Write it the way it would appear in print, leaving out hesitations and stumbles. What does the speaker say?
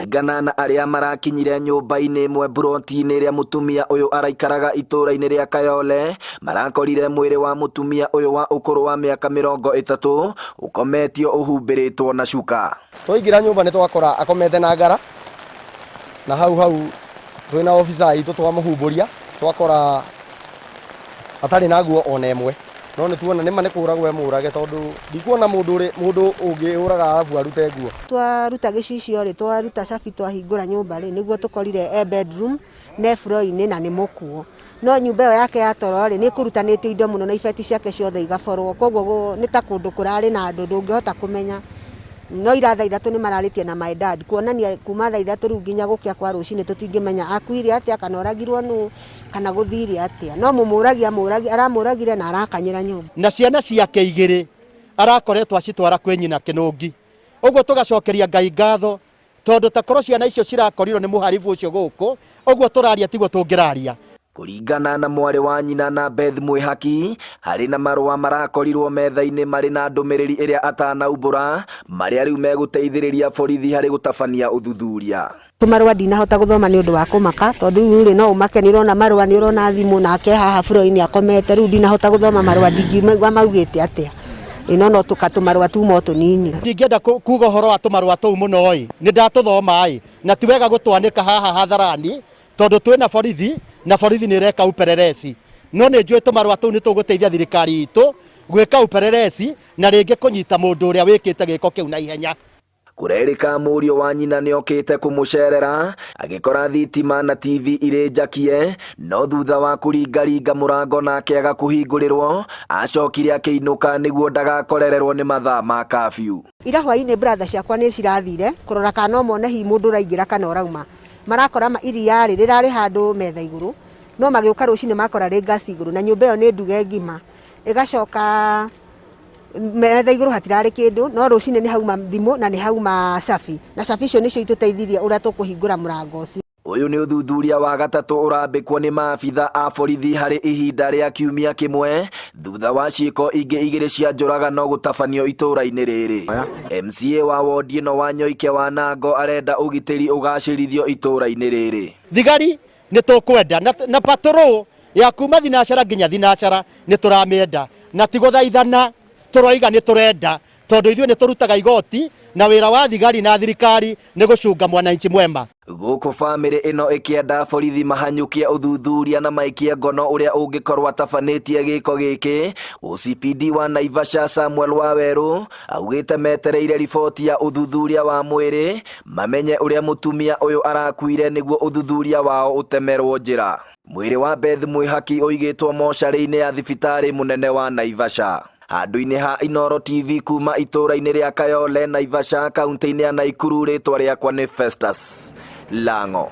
Kũringana na arĩa marakinyire nyũmba-inĩ ĩmwe buroti-inĩ ĩrĩa mũtumia ũyũ araikaraga itũũra-inĩ rĩa Kayole, marakorire mwĩrĩ wa mũtumia ũyũ wa ũkũrũ wa mĩaka 30 ũkometio ũhumbĩrĩtwo na cuka. Twaingĩra nyũmba nĩ twakora akomete na ngara, na hau twĩna ofisa itũ twamũhumbũria twakora atarĩ na nguo ona ĩmwe, no nĩ tuona nĩma nĩ kũragwo mũrage tondũ ndikuona mũndũ ũngĩũraga arabu arute nguo. Twaruta gĩcicio rĩ, twaruta cabi twahingũra nyũmba rĩ, nĩguo tũkorire bedroom ne floor-inĩ na nĩ mũkuo, no nyũmba ĩyo yake ya toro rĩ nĩ kũrutanĩtie indo mũno na ibeti ciake ciothe igaborwo, koguo nĩ ta kũndũ kũrarĩ na andũ ndũngĩhota kũmenya. No ira thaa 3 nĩ mararĩtie na my dad kuonania kuma thaa 3 rĩu nginya gũkĩa kwa rũcinĩ tũtingĩmenya akuire atĩa kana oragirwo nũ kana gũthire atĩa, no mũmũragia aramũragire na arakanyĩra nyũmba. Na ciana ciake igĩrĩ arakoretwo acitwara kwĩ nyina Kĩnũngi, ũguo tũgacokeria Ngai ngatho tondũ takorwo ciana icio cirakorirwo nĩ mũharibu ũcio gũkũ, ũguo tũraria tiguo tũngĩraria. Kũringana na mwarĩ wa nyina na Beth Mwĩhaki, harĩ na marũa marakorirwo metha-inĩ marĩ na ndũmĩrĩri ĩrĩa atanaumbũra, marĩa rĩu megũteithĩrĩria borithi harĩ gũtabania ũthuthuria. Marũa ndinahota gũthoma nĩ ũndũ wa kũmaka tondũ rĩu no ũmake nĩ ũrona marũa nĩ ũrona thimũ nake haha bũrũri-inĩ akomete, rĩu ndinahota gũthoma marũa ndingĩigua maugĩte atĩa. No tũmarũa tuma tũnini. Ndingĩenda kuga ũhoro wa tũmarũa tũu mũno ĩ, nĩ ndatũthoma na ti wega gũtwanĩka haha hatharani tondũ twĩna borithi na borithi nĩ ĩreka upelelezi, no nĩ njũĩ tũmarũa tũu nĩ tũgũteithia thirikari itũ gwĩka upelelezi na rĩngĩ kũnyita mũndũ ũrĩa wĩkĩte gĩko kĩu na ihenya. Kũrerĩka mũriũ wa nyina nĩ okĩte kũmũcerera agĩkora thitima na TV irĩ njakie, no thutha wa kũringaringa mũrango na akĩaga kũhingũrĩrwo, acokire akĩinũka nĩguo ndagakorererwo nĩ mathaa ma curfew. Ira hwaĩ-inĩ brother ciakwa nĩ cirathire kũrora kana no mone hi mũndũ ũraingĩra kana ũrauma, marakora iria rĩrarĩ handũ metha igũrũ, no magĩũka rũcinĩ makora rĩ gas igũrũ na nyũmba ĩyo nĩ nduge ngima, ĩgacoka metha igũrũ hatirarĩ kĩndũ, no rũcinĩ nĩ hauma thimũ na nĩ hauma cabi, na cabi icio nĩcio itũteithirie ũrĩa tũkũhingũra mũrango ũcio. Ũyũ nĩ ũthuthuria wa gatatũ ũrambĩkwo nĩ maabitha a borithi harĩ ihinda rĩa kiumia kĩmwe thutha wa ciĩko ingĩ igĩrĩ cia njũragano gũtabanio itũũra-inĩ rĩrĩ. MCA wa wondi ĩno wa Nyoike wa Nango arenda ũgitĩri ũgacĩrithio itũũra-inĩ rĩrĩ. Thigari nĩ tũkwenda na patrol ya kuma thinacara nginya thinacara nĩ tũramĩenda, na ti gũthaithana tũroiga nĩ tũrenda tondũ ithuĩ nĩ tũrutaga igoti na wĩra wa thigari na thirikari nĩ gũcunga mwananchi mwema. Gũkũ bamĩrĩ ĩno ĩkĩenda borithi mahanyũkie ũthuthuria na maikie ngono ũrĩa ũngĩkorwo atabanĩtie gĩko gĩkĩ, OCPD wa Naivasha Samuel Wawerũ augĩte metereire riboti ya ũthuthuria wa mwĩrĩ mamenye ũrĩa mũtumia ũyũ arakuire nĩguo ũthuthuria wao ũtemerwo njĩra. Mwĩrĩ wa Beth Mwĩhaki ũigĩtwo mocarĩ-inĩ ya thibitarĩ mũnene wa Naivasha. Handũ-inĩ ha Inooro TV kuma itũũra-inĩ rĩa Kayole, Naivasha, kaunti-inĩ ya Naikuru, rĩtwa rĩakwa nĩ Festus Lang'o.